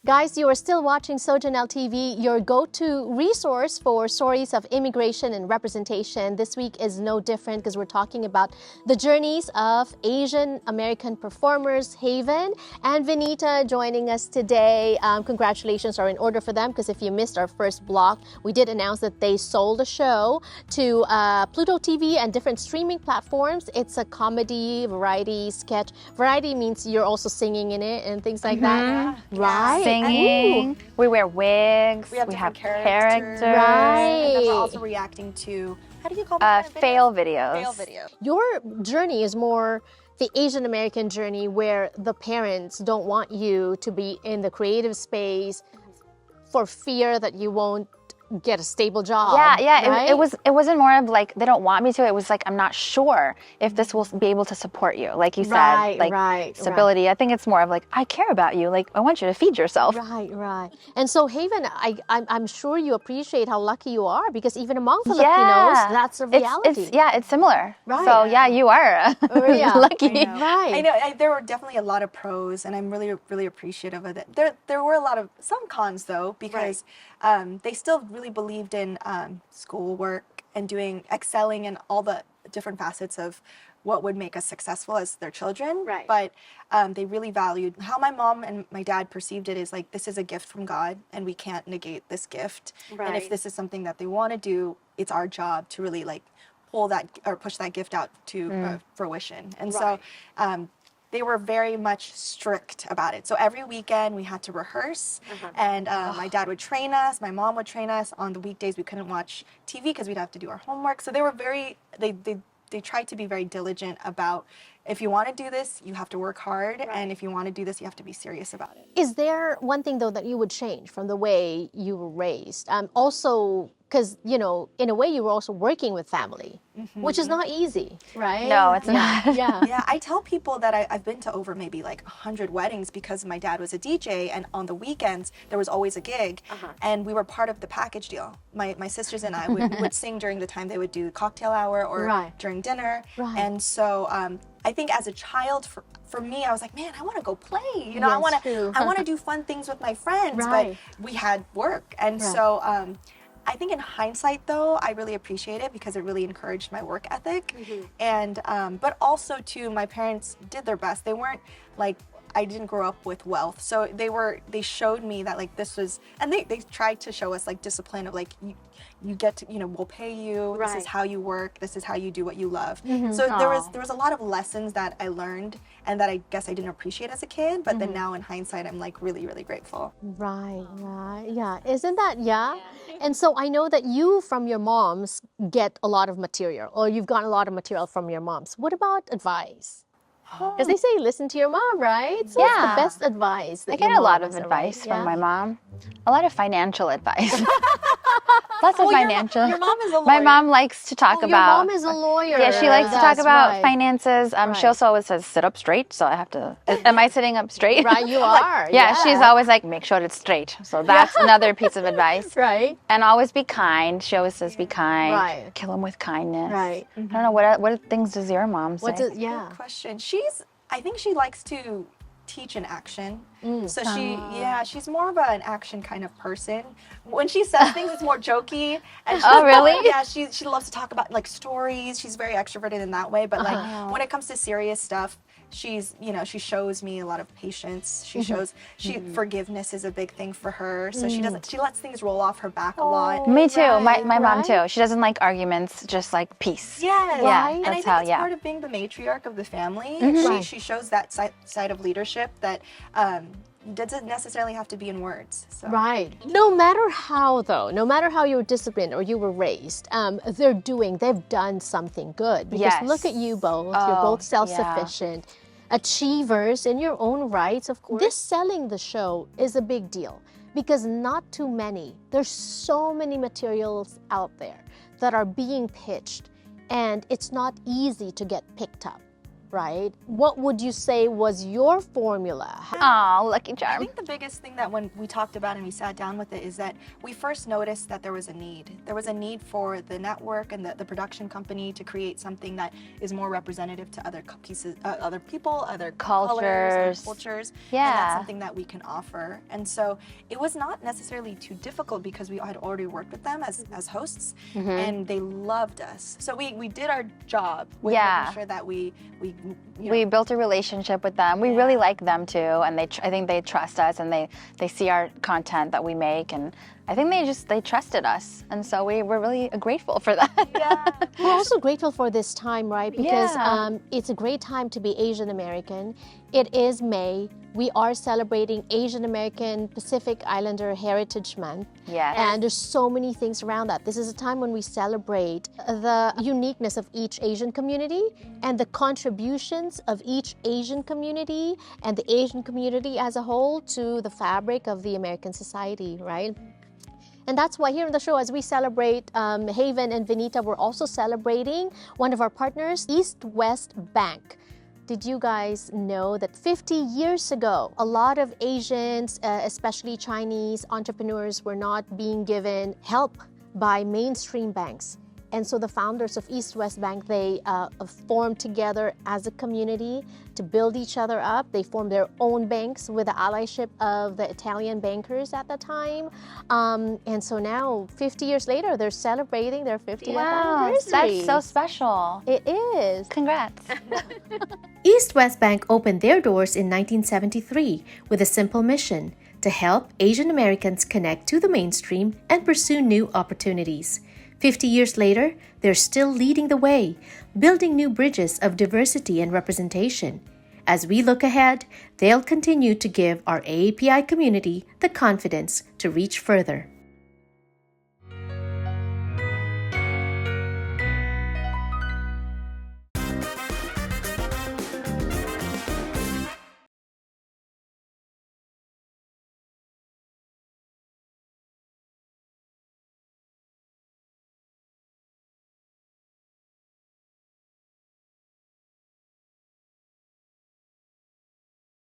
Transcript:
Guys, you are still watching Sojanel TV, your go-to resource for stories of immigration and representation. This week is no different because we're talking about the journeys of Asian American performers, Haven and Vinita, joining us today. Congratulations are in order for them, because if you missed our first block, we did announce that they sold a show to Pluto TV and different streaming platforms. It's a comedy, variety, sketch. Variety means you're also singing in it and things like that. Right? Singing. Ooh. We wear wigs. We have have different characters. Right. And then we're also reacting to, how do you call them? Fail videos. Fail video. Your journey is more the Asian American journey, where the parents don't want you to be in the creative space for fear that you won't get a stable job. Yeah. Right? It wasn't more of like they don't want me to. It was like I'm not sure if this will be able to support you. Like you said, like stability. I think it's more of like I care about you. Like I want you to feed yourself. Right. And so Haven, I'm sure you appreciate how lucky you are, because even among Filipinos, that's a reality. It's similar. Right. So yeah, you are lucky. I know. Right. I know. There were definitely a lot of pros, and I'm really appreciative of it. There were some cons though, because they still really believed in schoolwork and excelling in all the different facets of what would make us successful as their children. Right. But they really valued how my mom and my dad perceived it, is like, this is a gift from God and we can't negate this gift. Right. And if this is something that they want to do, it's our job to really like pull that or push that gift out to fruition. And so they were very much strict about it. So every weekend we had to rehearse, and my dad would train us, my mom would train us. On the weekdays we couldn't watch TV because we'd have to do our homework. So they were they tried to be very diligent about, if you want to do this, you have to work hard, and if you want to do this, you have to be serious about it. Is there one thing though that you would change from the way you were raised? Also, because in a way you were also working with family, which is not easy, right? No, it's not. Yeah, I tell people that I've been to over maybe like 100 weddings, because my dad was a DJ, and on the weekends there was always a gig, and we were part of the package deal. My sisters and I would sing during the time they would do cocktail hour or during dinner, and so I think as a child, for me, I was like, man, I want to go play. I want to do fun things with my friends, but we had work, and so. I think in hindsight, though, I really appreciate it because it really encouraged my work ethic. And but also, too, my parents did their best. They weren't like, I didn't grow up with wealth. So they showed me that like this was, and they tried to show us like discipline of like, you get to, we'll pay you, this is how you work, this is how you do what you love. So there was a lot of lessons that I learned and that I guess I didn't appreciate as a kid, but then now in hindsight, I'm like really grateful. Right. Yeah. Isn't that, And so I know that you, from your moms, get a lot of material, or you've gotten a lot of material from your moms. What about advice? Because they say listen to your mom, right? So what's the best advice that I get a lot of advice from my mom. A lot of financial advice. Lots of financial. Your mom is a lawyer. My mom likes to talk about. Your mom is a lawyer. Yeah, she likes to talk about finances. She also always says, sit up straight. So I have to, am I sitting up straight? Right, you are. Yeah, she's always like, make sure it's straight. So that's another piece of advice. Right. And always be kind. She always says, be kind. Right. Kill them with kindness. Right. I don't know, what things does your mom say? Good question. I think she likes to teach in action. So she's more of an action kind of person. When she says things, it's more jokey. And really? Yeah, she loves to talk about like stories. She's very extroverted in that way. But like when it comes to serious stuff, she shows me a lot of patience. She shows forgiveness is a big thing for her. So she lets things roll off her back a lot. Me too. My mom too. She doesn't like arguments, just like peace. Yes. Yeah. And I think it's part of being the matriarch of the family. She shows that side of leadership that doesn't necessarily have to be in words. So. Right. No matter how you were disciplined or you were raised, they've done something good. Because look at you both. You're both self-sufficient, achievers in your own rights, of course. This selling the show is a big deal because there's so many materials out there that are being pitched, and it's not easy to get picked up. right? What would you say was your formula? Oh, lucky I charm. think the biggest thing that when we talked about and we sat down with it is that we first noticed that there was a need. There was a need for the network and the production company to create something that is more representative to other pieces, other people, other colors, other cultures. Yeah. And that's something that we can offer. And so it was not necessarily too difficult because we had already worked with them as hosts, and they loved us. So we did our job with making sure that we built a relationship with them. We really like them too, and I think they trust us, and they see our content that we make, and I think they trusted us, and so we're really grateful for that. Yeah. We're also grateful for this time, right? Because it's a great time to be Asian American. It is May. We are celebrating Asian American Pacific Islander Heritage Month. Yes. And there's so many things around that. This is a time when we celebrate the uniqueness of each Asian community and the contributions of each Asian community and the Asian community as a whole to the fabric of the American society, right? And that's why here on the show, as we celebrate Haven and Vinita, we're also celebrating one of our partners, East West Bank. Did you guys know that 50 years ago, a lot of Asians, especially Chinese entrepreneurs, were not being given help by mainstream banks? And so the founders of East West Bank, they formed together as a community to build each other up. They formed their own banks with the allyship of the Italian bankers at the time. And so now, 50 years later, they're celebrating their 50th anniversary. That's so special. It is. Congrats. East West Bank opened their doors in 1973 with a simple mission: to help Asian Americans connect to the mainstream and pursue new opportunities. 50 years later, they're still leading the way, building new bridges of diversity and representation. As we look ahead, they'll continue to give our AAPI community the confidence to reach further.